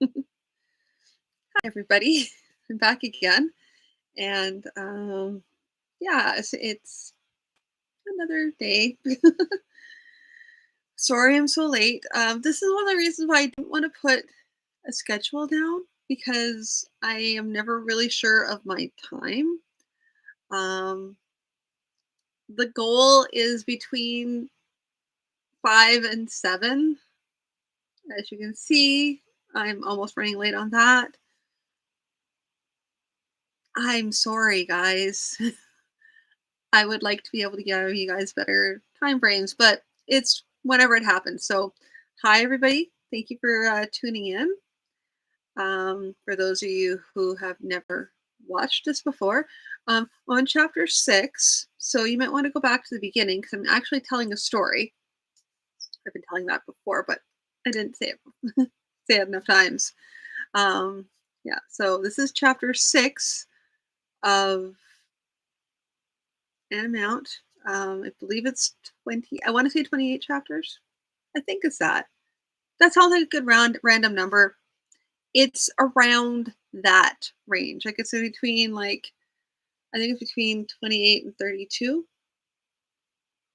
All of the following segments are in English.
Hi, everybody. I'm back again. And yeah, it's another day. Sorry I'm so late. This is one of the reasons why I didn't want to put a schedule down because I am never really sure of my time. Um, the goal is between 5 and 7. As you can see, I'm almost running late on that. I'm sorry, guys. I would like to be able to give you guys better time frames, but it's whenever it happens. So, hi everybody. Thank you for tuning in. For those of you who have never watched this before, on chapter 6, so you might want to go back to the beginning because I'm actually telling a story. I've been telling that before, but I didn't say it say it enough times. Um, yeah, so this is chapter 6 of an amount. I believe it's 20. I want to say 28 chapters. I think it's that. That sounds like a good random number. It's around that range. Like it's in between I think it's between 28 and 32,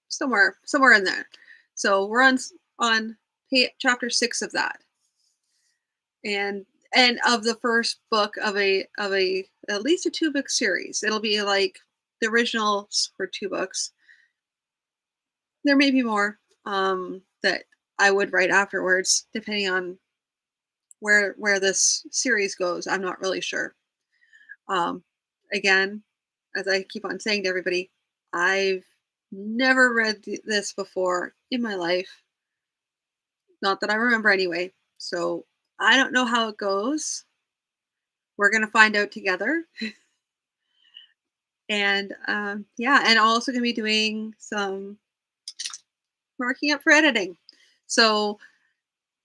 somewhere in there. So we're on chapter 6 of that. And of the first book of a at least a two-book series. It'll be like the originals were 2 books. There may be more that I would write afterwards, depending on where this series goes. I'm not really sure. Um, Again, as I keep on saying to everybody, I've never read this before in my life. Not that I remember anyway. So I don't know how it goes. We're gonna find out together. And yeah, and also gonna be doing some marking up for editing. So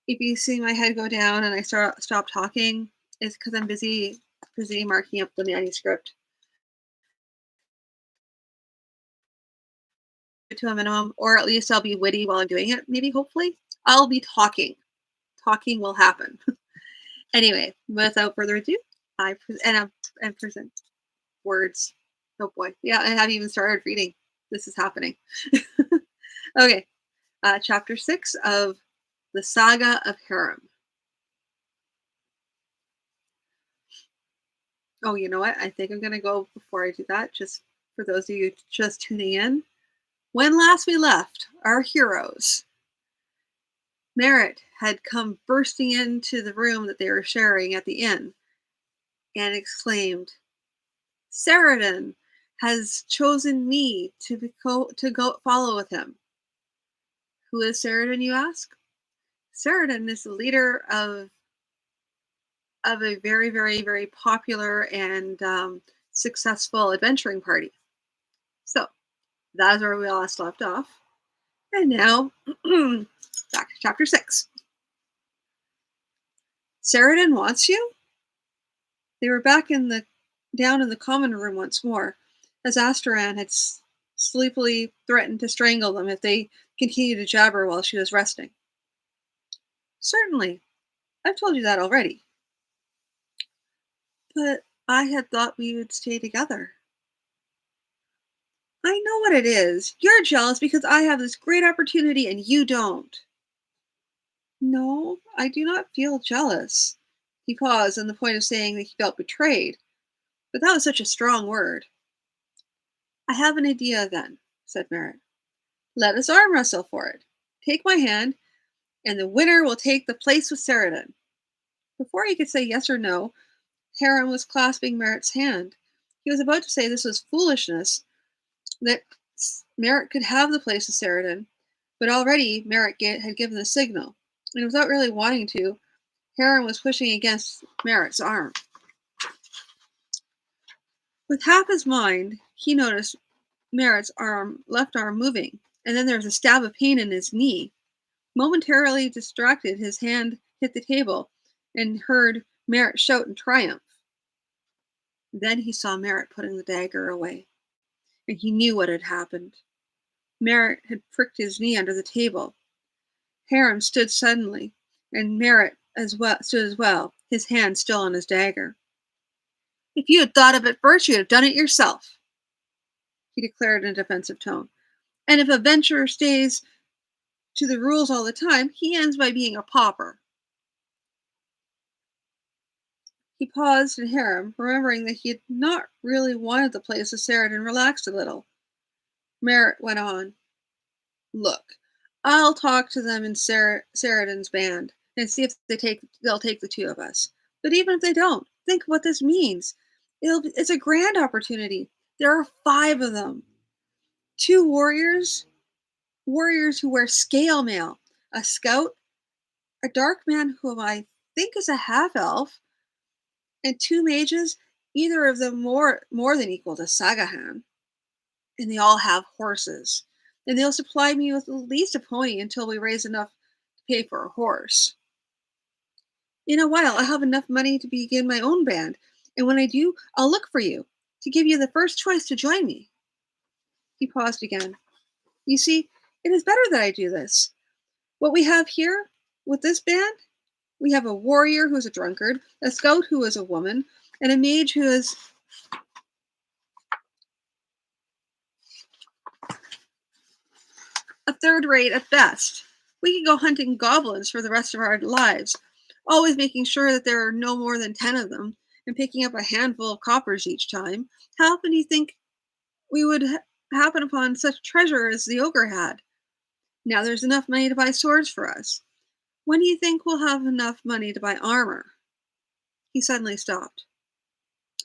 if you see my head go down and I stop talking, it's because I'm busy marking up the manuscript to a minimum, or at least I'll be witty while I'm doing it. Maybe, hopefully, I'll be talking. Talking will happen. Anyway, without further ado, I present words. Oh boy, yeah, I haven't even started reading. This is happening. Okay, chapter 6 of the Saga of Haram. Oh, you know what? I think I'm gonna go before I do that. Just for those of you just tuning in. When last we left, our heroes, Merritt had come bursting into the room that they were sharing at the inn and exclaimed, Saradin has chosen me to go follow with him. Who is Saradin, you ask? Saradin is the leader of a very, very, very popular and successful adventuring party. So that is where we last left off. And now, back to chapter 6. Saradin wants you? They were back down in the common room once more, as Asteran had sleepily threatened to strangle them if they continued to jabber while she was resting. Certainly, I've told you that already. But I had thought we would stay together. I know what it is. You're jealous because I have this great opportunity and you don't. No, I do not feel jealous. He paused on the point of saying that he felt betrayed, but that was such a strong word. I have an idea then, said Merritt. Let us arm wrestle for it. Take my hand, and the winner will take the place with Saradin. Before he could say yes or no, Haran was clasping Merritt's hand. He was about to say this was foolishness, that Merritt could have the place with Saradin, but already Merritt had given the signal, and without really wanting to, Haran was pushing against Merritt's arm. With half his mind, he noticed Merritt's left arm moving, and then there was a stab of pain in his knee. Momentarily distracted, his hand hit the table and heard Merritt shout in triumph. Then he saw Merritt putting the dagger away, and he knew what had happened. Merritt had pricked his knee under the table. Haran stood suddenly, and Merritt stood as well, his hand still on his dagger. If you had thought of it first, you'd have done it yourself, he declared in a defensive tone. And if a venturer stays to the rules all the time, he ends by being a pauper. He paused, and Harem, remembering that he had not really wanted the place to Sheridan, relaxed a little. Merritt went on. Look, I'll talk to them in Sheridan's band and see if they'll take the two of us. But even if they don't, think what this means. It's a grand opportunity. There are five of them. Two warriors who wear scale mail, a scout, a dark man whom I think is a half elf, and two mages, either of them more than equal to Sagahan. And they all have horses. And they'll supply me with at least a pony until we raise enough to pay for a horse. In a while, I'll have enough money to begin my own band, and when I do, I'll look for you to give you the first choice to join me. He paused again. You see, it is better that I do this. What we have here with this band, we have a warrior who is a drunkard, a scout who is a woman, and a mage who is a third rate at best. We could go hunting goblins for the rest of our lives, always making sure that there are no more than 10 of them, and picking up a handful of coppers each time. How often do you think we would happen upon such treasure as the ogre had? Now there's enough money to buy swords for us. When do you think we'll have enough money to buy armor? He suddenly stopped.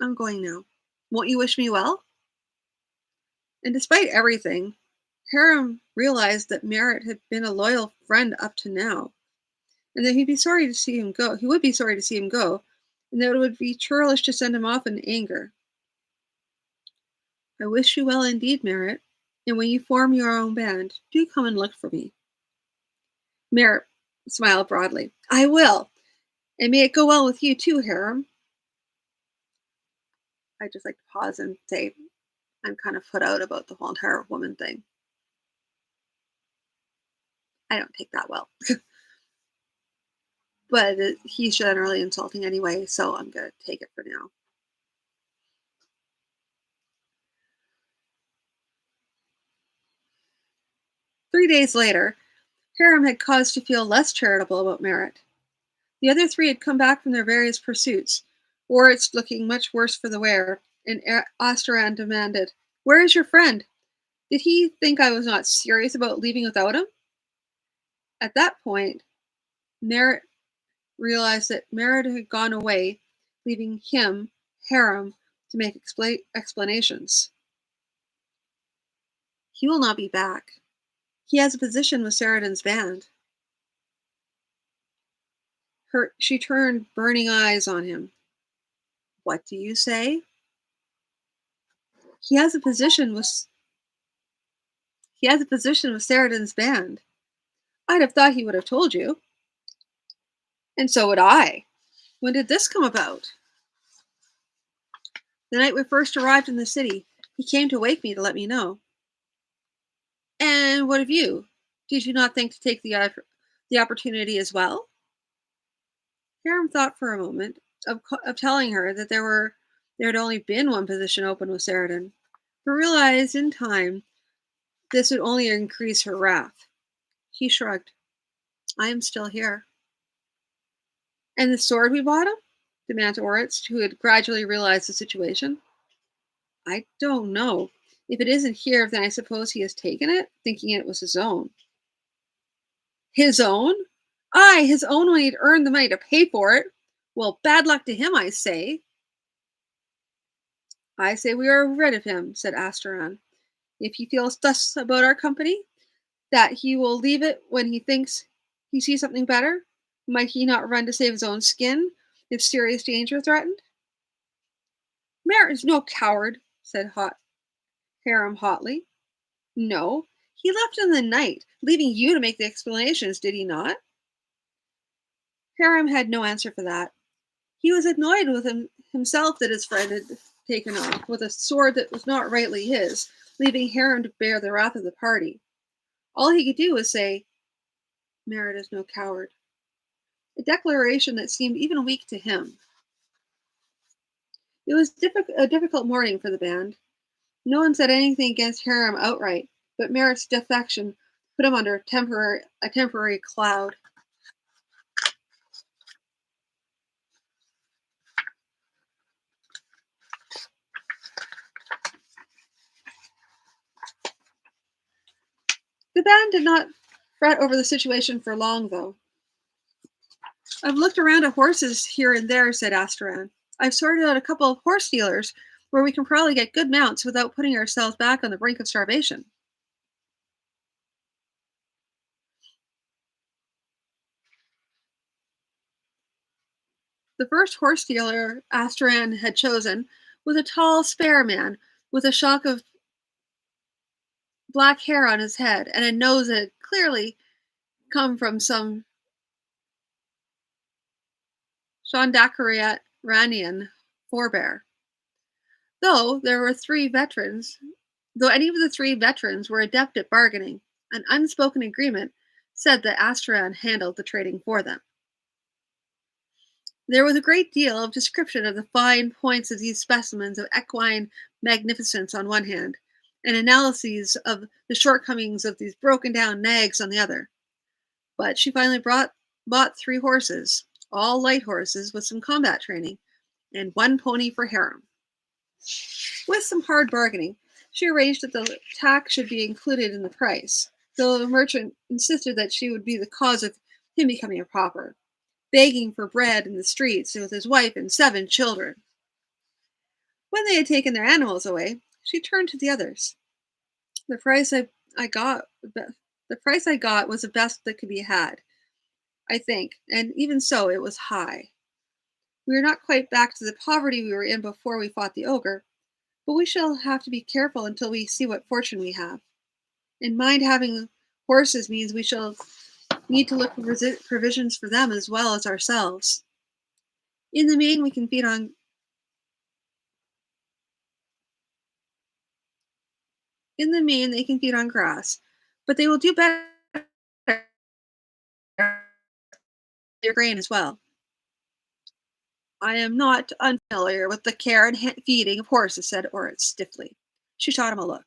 I'm going now. Won't you wish me well? And despite everything, Harum realized that Merritt had been a loyal friend up to now, and that he'd be sorry to see him go. He would be sorry to see him go, and that it would be churlish to send him off in anger. I wish you well indeed, Merritt, and when you form your own band, do come and look for me. Merritt smiled broadly. I will, and may it go well with you too, Harum. I'd just like to pause and say I'm kind of put out about the whole entire woman thing. I don't take that well. But he's generally insulting anyway, so I'm going to take it for now. Three days later, Harum had cause to feel less charitable about Merritt. The other three had come back from their various pursuits, Warwick's looking much worse for the wear, and Asteran demanded, Where is your friend? Did he think I was not serious about leaving without him? At that point, Merritt realized that Merritt had gone away, leaving him, Harum, to make explanations. He will not be back. He has a position with Sheridan's band. She turned burning eyes on him. What do you say? He has a position with Sheridan's band. I'd have thought he would have told you. And so would I. When did this come about? The night we first arrived in the city, he came to wake me to let me know. And what of you? Did you not think to take the opportunity as well? Hiram thought for a moment of telling her that there had only been one position open with Sheridan, but realized in time this would only increase her wrath. He shrugged. I am still here. And the sword we bought him? Demanded Oritz, who had gradually realized the situation. I don't know. If it isn't here, then I suppose he has taken it, thinking it was his own. His own? Aye, his own when he'd earned the money to pay for it. Well, bad luck to him, I say. I say we are rid of him, said Asteran. If he feels thus about our company, that he will leave it when he thinks he sees something better, might he not run to save his own skin if serious danger threatened? Merritt is no coward, said Harum hotly. No, he left in the night, leaving you to make the explanations, did he not? Harum had no answer for that. He was annoyed with himself that his friend had taken off with a sword that was not rightly his, leaving Harum to bear the wrath of the party. All he could do was say, Merritt is no coward. a declaration that seemed even weak to him. It was a difficult morning for the band. No one said anything against Haram outright, but Merritt's defection put him under a temporary cloud. The band did not fret over the situation for long, though. I've looked around at horses here and there, said Asteran. I've sorted out a couple of horse dealers where we can probably get good mounts without putting ourselves back on the brink of starvation. The first horse dealer Asteran had chosen was a tall, spare man with a shock of black hair on his head and a nose that had clearly come from some Shondakarian forebear. Though there were three veterans, though any of the three veterans were adept at bargaining, an unspoken agreement said that Asteran handled the trading for them. There was a great deal of description of the fine points of these specimens of equine magnificence on one hand, and analyses of the shortcomings of these broken down nags on the other. But she finally bought three horses, all light horses with some combat training, and one pony for Haram. With some hard bargaining, she arranged that the tack should be included in the price, though the merchant insisted that she would be the cause of him becoming a pauper, begging for bread in the streets with his wife and 7 children. When they had taken their animals away, she turned to the others. The price I got the price I got was the best that could be had, I think, and even so it was high. We are not quite back to the poverty we were in before we fought the ogre, but we shall have to be careful until we see what fortune we have. And mind having horses means we shall need to look for provisions for them as well as ourselves. In the main, we can feed on In the main, they can feed on grass, but they will do better their grain as well. I am not unfamiliar with the care and feeding of horses, said Orit stiffly. She shot him a look.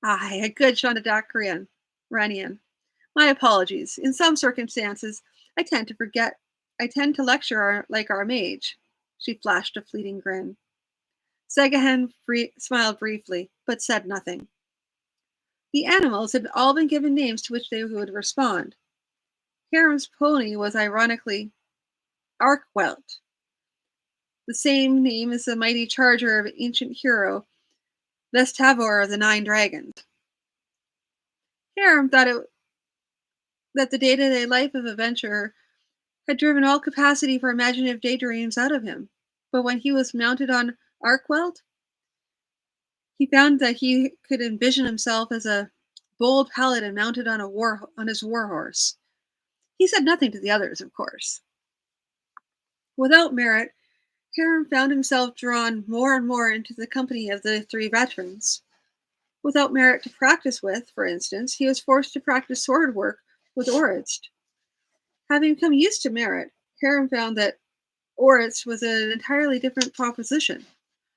Aye, a good Shonda Ranian. My apologies. In some circumstances, I tend to forget. I tend to lecture like our mage. She flashed a fleeting grin. Segahen smiled briefly, but said nothing. The animals had all been given names to which they would respond. Hiram's pony was ironically Arkwelt, the same name as the mighty charger of ancient hero Vestavor of the Nine Dragons. Hiram thought that the day-to-day life of adventurer had driven all capacity for imaginative daydreams out of him. But when he was mounted on Arkwelt, he found that he could envision himself as a bold paladin mounted on his war horse. He said nothing to the others, of course. Without merit, Hiram found himself drawn more and more into the company of the three veterans. Without merit to practice with, for instance, he was forced to practice sword work with Orist. Having become used to merit, Hiram found that Orist was an entirely different proposition.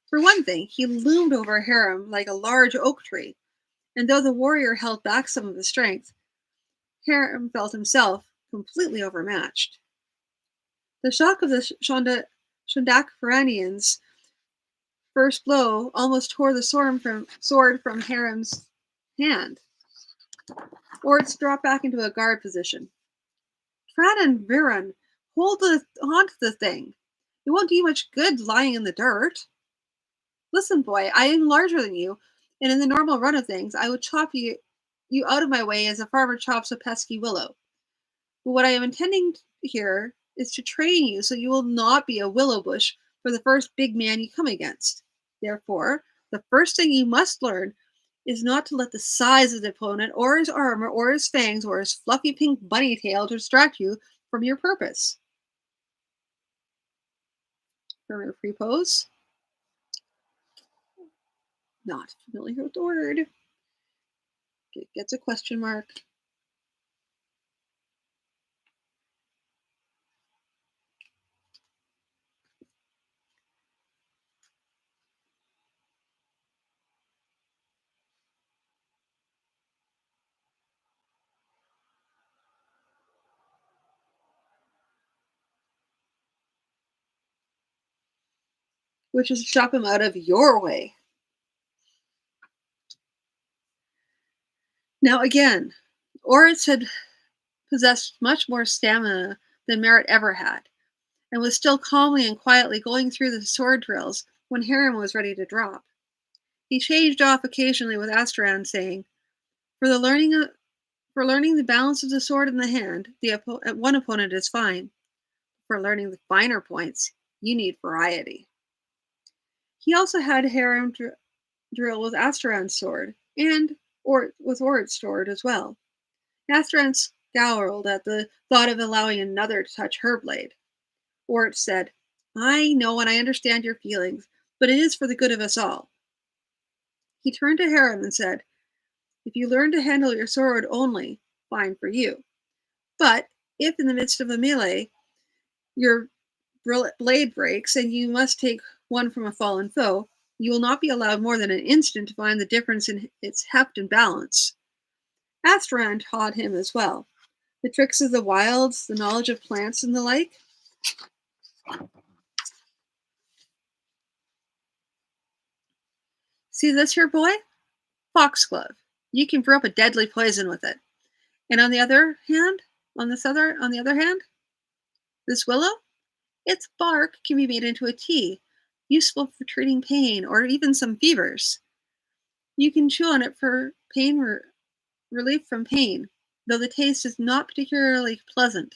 For one thing, he loomed over Hiram like a large oak tree, and though the warrior held back some of his strength, Hiram felt himself completely overmatched. The shock of the Shondakaranian's first blow almost tore the sword from Hiram's hand. Orts dropped back into a guard position. Tradan Viran, on to the thing. It won't do you much good lying in the dirt. Listen, boy, I am larger than you, and in the normal run of things, I would chop you out of my way as a farmer chops a pesky willow. But what I am intending here is to train you so you will not be a willow bush for the first big man you come against. Therefore, the first thing you must learn is not to let the size of the opponent or his armor or his fangs or his fluffy pink bunny tail distract you from your purpose. Affirmative free pose. Not familiar with the word. It gets a question mark. which is to stop him out of your way. Now again, Oryx had possessed much more stamina than Merritt ever had, and was still calmly and quietly going through the sword drills when Hiram was ready to drop. He changed off occasionally with Asteran, saying, "For the learning the balance of the sword in the hand, one opponent is fine. For learning the finer points, you need variety." He also had Hiram drill with Asteran's sword, and with Ord's sword as well. Asteran scowled at the thought of allowing another to touch her blade. Ort said, "I know and I understand your feelings, but it is for the good of us all." He turned to Hiram and said, "If you learn to handle your sword only, fine for you. But if in the midst of a melee your blade breaks and you must take one from a fallen foe, you will not be allowed more than an instant to find the difference in its heft and balance." Asteran taught him as well. The tricks of the wilds, the knowledge of plants and the like. "See this here, boy? Foxglove. You can brew up a deadly poison with it. And on the other hand, this willow, its bark can be made into a tea, useful for treating pain or even some fevers. You can chew on it for relief from pain, though the taste is not particularly pleasant.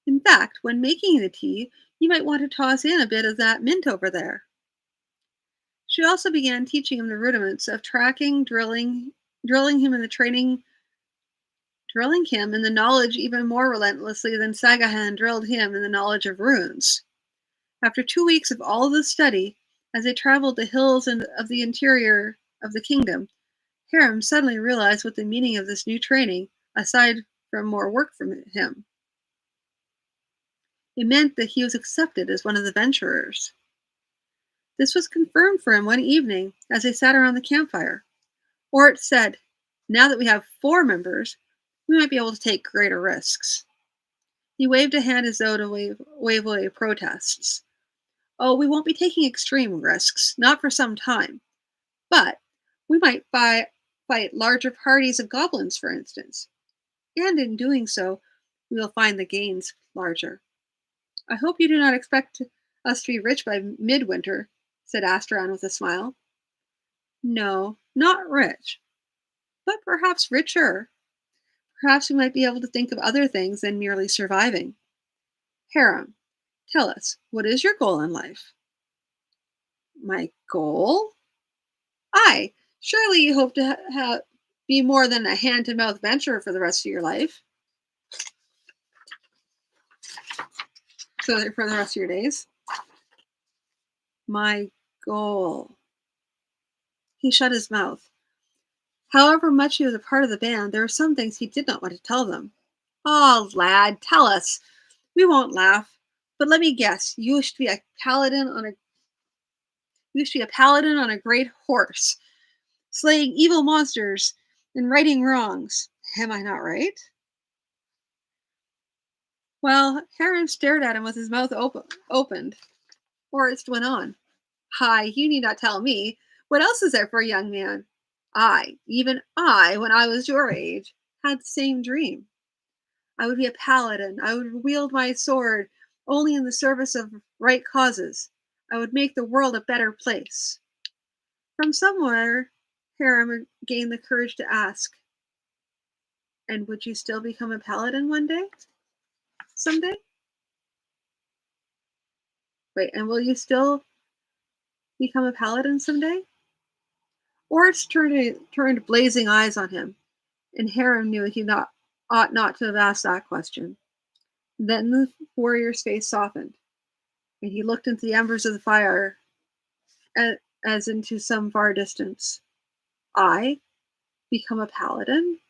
In fact, when making the tea, you might want to toss in a bit of that mint over there." She also began teaching him the rudiments of tracking, drilling him in the training, drilling him in the knowledge even more relentlessly than Sagahan drilled him in the knowledge of runes. After 2 weeks of all this study, as they traveled the hills and of the interior of the kingdom, Hiram suddenly realized what the meaning of this new training, aside from more work from him. It meant that he was accepted as one of the venturers. This was confirmed for him one evening as they sat around the campfire. Ort said, "Now that we have 4 members, we might be able to take greater risks." He waved a hand as though to wave away protests. "Oh, we won't be taking extreme risks, not for some time. But we might fight larger parties of goblins, for instance. And in doing so, we will find the gains larger. I hope you do not expect us to be rich by midwinter," said Asteran with a smile. "No, not rich, but perhaps richer. Perhaps we might be able to think of other things than merely surviving. Harem, tell us, what is your goal in life?" "My goal? Aye, surely you hope to be more than a hand-to-mouth venturer for the rest of your life, so for the rest of your days." "My goal." He shut his mouth. However much he was a part of the band, there were some things he did not want to tell them. "Oh, lad, tell us. We won't laugh. But let me guess, you wish to be a paladin on a great horse, slaying evil monsters and righting wrongs. Am I not right?" Well, Harry stared at him with his mouth opened. Forrest went on. "Hi, you need not tell me. What else is there for a young man? Even I, when I was your age, had the same dream. I would be a paladin. I would wield my sword only in the service of right causes. I would make the world a better place." From somewhere, Harem gained the courage to ask, "And would you still become a paladin one day? Someday? Wait, and will you still become a paladin someday?" Oris turned blazing eyes on him, and Harem knew ought not to have asked that question. Then the warrior's face softened, and he looked into the embers of the fire as into some far distance. "I become a paladin?"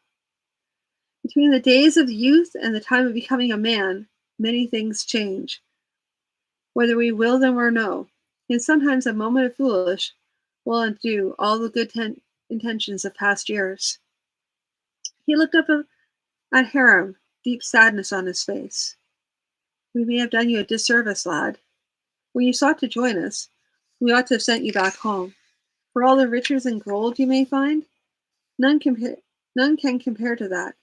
Between the days of youth and the time of becoming a man, many things change, whether we will them or no, and sometimes a moment of foolish will undo all the good intentions of past years. He looked up at Harem, deep sadness on his face. "We may have done you a disservice, lad. When you sought to join us, We ought to have sent you back home. For all the riches and gold you may find, none, none can compare to that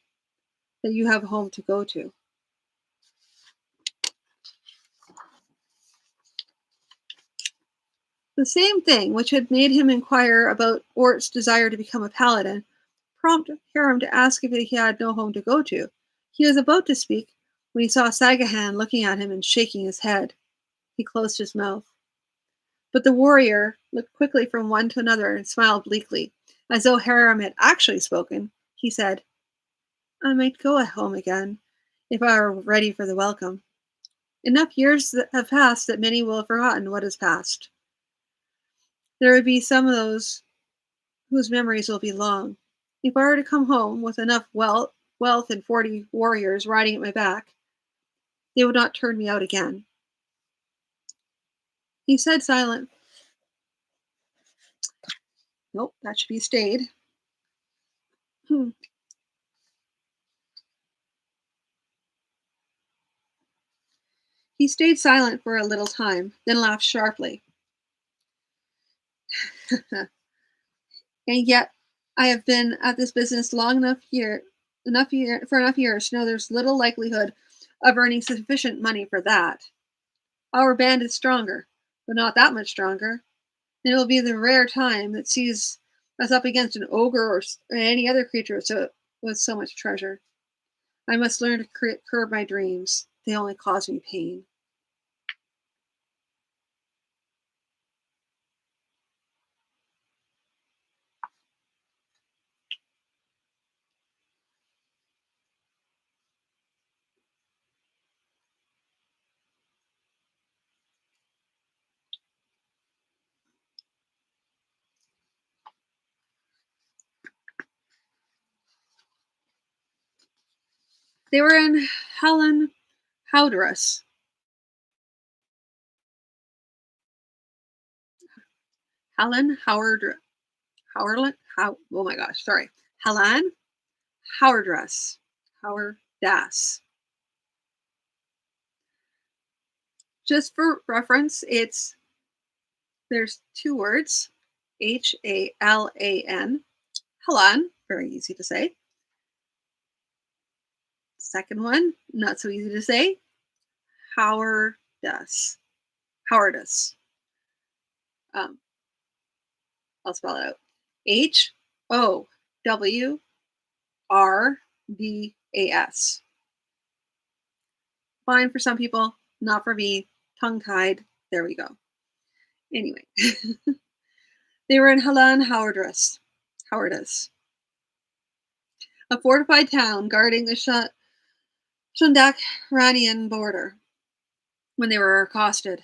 you have a home to go to. The same thing which had made him inquire about Ort's desire to become a paladin prompted Haram to ask if he had no home to go to. He was about to speak when he saw Sagahan looking at him and shaking his head. He closed his mouth. But the warrior looked quickly from one to another and smiled bleakly. As though Haram had actually spoken, he said, I might go at home again, if I were ready for the welcome. Enough years that have passed that many will have forgotten what has passed. There would be some of those whose memories will be long. If I were to come home with enough wealth and 40 warriors riding at my back, they would not turn me out again. He said silent. Nope, that should be stayed. Hmm. He stayed silent for a little time, then laughed sharply. And yet, I have been at this business enough years to know there's little likelihood of earning sufficient money for that. Our band is stronger, but not that much stronger. And it will be the rare time that sees us up against an ogre or any other creature with so much treasure. I must learn to curb my dreams. They only cause me pain. They were in Helen Howdress. Helen Howard Howard how oh my gosh, sorry. Helen Howardress. Howard Das. Just for reference, there's two words, Halan, Helen, very easy to say. Second one, not so easy to say, Howardus. Howardus. Um, I'll spell it out. Howrdas. Fine for some people, not for me. Tongue tied. There we go. Anyway, they were in Halan Howardus, a fortified town guarding the Shundakranian border, when they were accosted.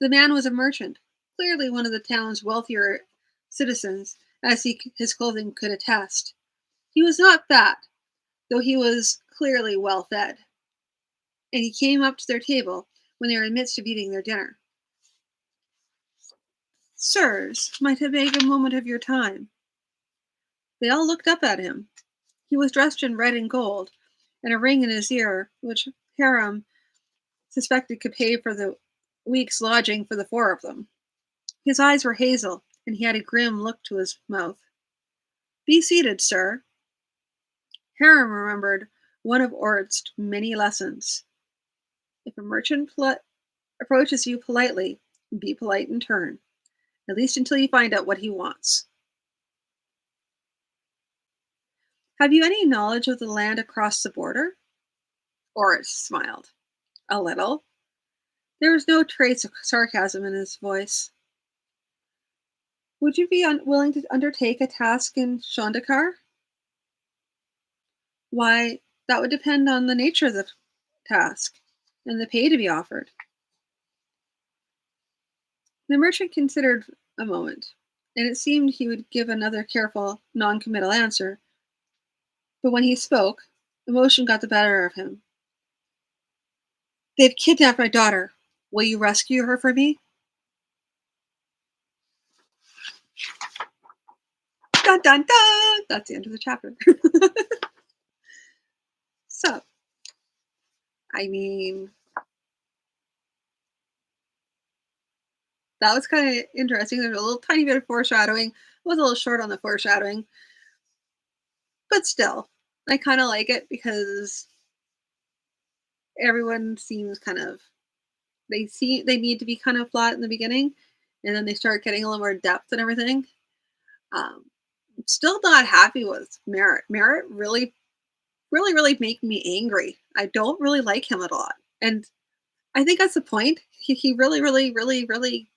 The man was a merchant, clearly one of the town's wealthier citizens, as his clothing could attest. He was not fat, though he was clearly well fed, and he came up to their table when they were in the midst of eating their dinner. Sirs, might I beg a moment of your time? They all looked up at him. He was dressed in red and gold, and a ring in his ear, which Haram suspected could pay for the week's lodging for the four of them. His eyes were hazel, and he had a grim look to his mouth. Be seated, sir. Haram remembered one of Ort's many lessons. If a merchant approaches you politely, be polite in turn, at least until you find out what he wants. Have you any knowledge of the land across the border? Ort smiled. A little. There was no trace of sarcasm in his voice. Would you be willing to undertake a task in Shondakar? Why, that would depend on the nature of the task and the pay to be offered. The merchant considered a moment, and it seemed he would give another careful, non-committal answer. But when he spoke, emotion got the better of him. They've kidnapped my daughter. Will you rescue her for me? Dun dun dun! That's the end of the chapter. So, I mean, that was kind of interesting. There's a little tiny bit of foreshadowing. Was a little short on the foreshadowing, but still, I kind of like it because everyone seems kind of they need to be kind of flat in the beginning, and then they start getting a little more depth and everything. Um, Still not happy with Merritt. Merritt really make me angry. I don't really like him at all, and I think that's the point. He really,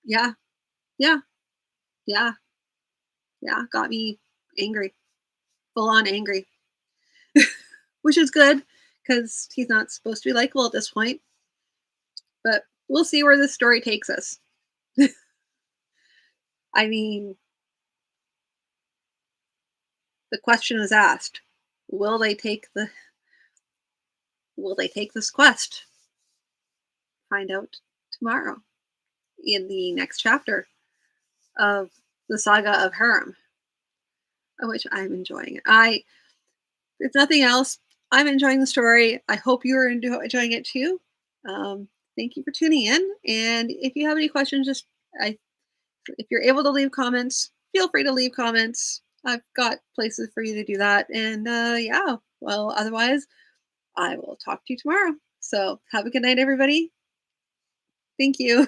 yeah, yeah, yeah, yeah, got me angry, full on angry, which is good because he's not supposed to be likable at this point. But we'll see where this story takes us. I mean, the question is asked: Will they take this quest? Find out tomorrow in the next chapter of the Saga of Haram, which I'm enjoying. If nothing else, I'm enjoying the story. I hope you're enjoying it too. Um, Thank you for tuning in. And if you have any questions, I, if you're able to leave comments, feel free to leave comments. I've got places for you to do that. And yeah, well, otherwise, I will talk to you tomorrow. So have a good night, everybody. Thank you.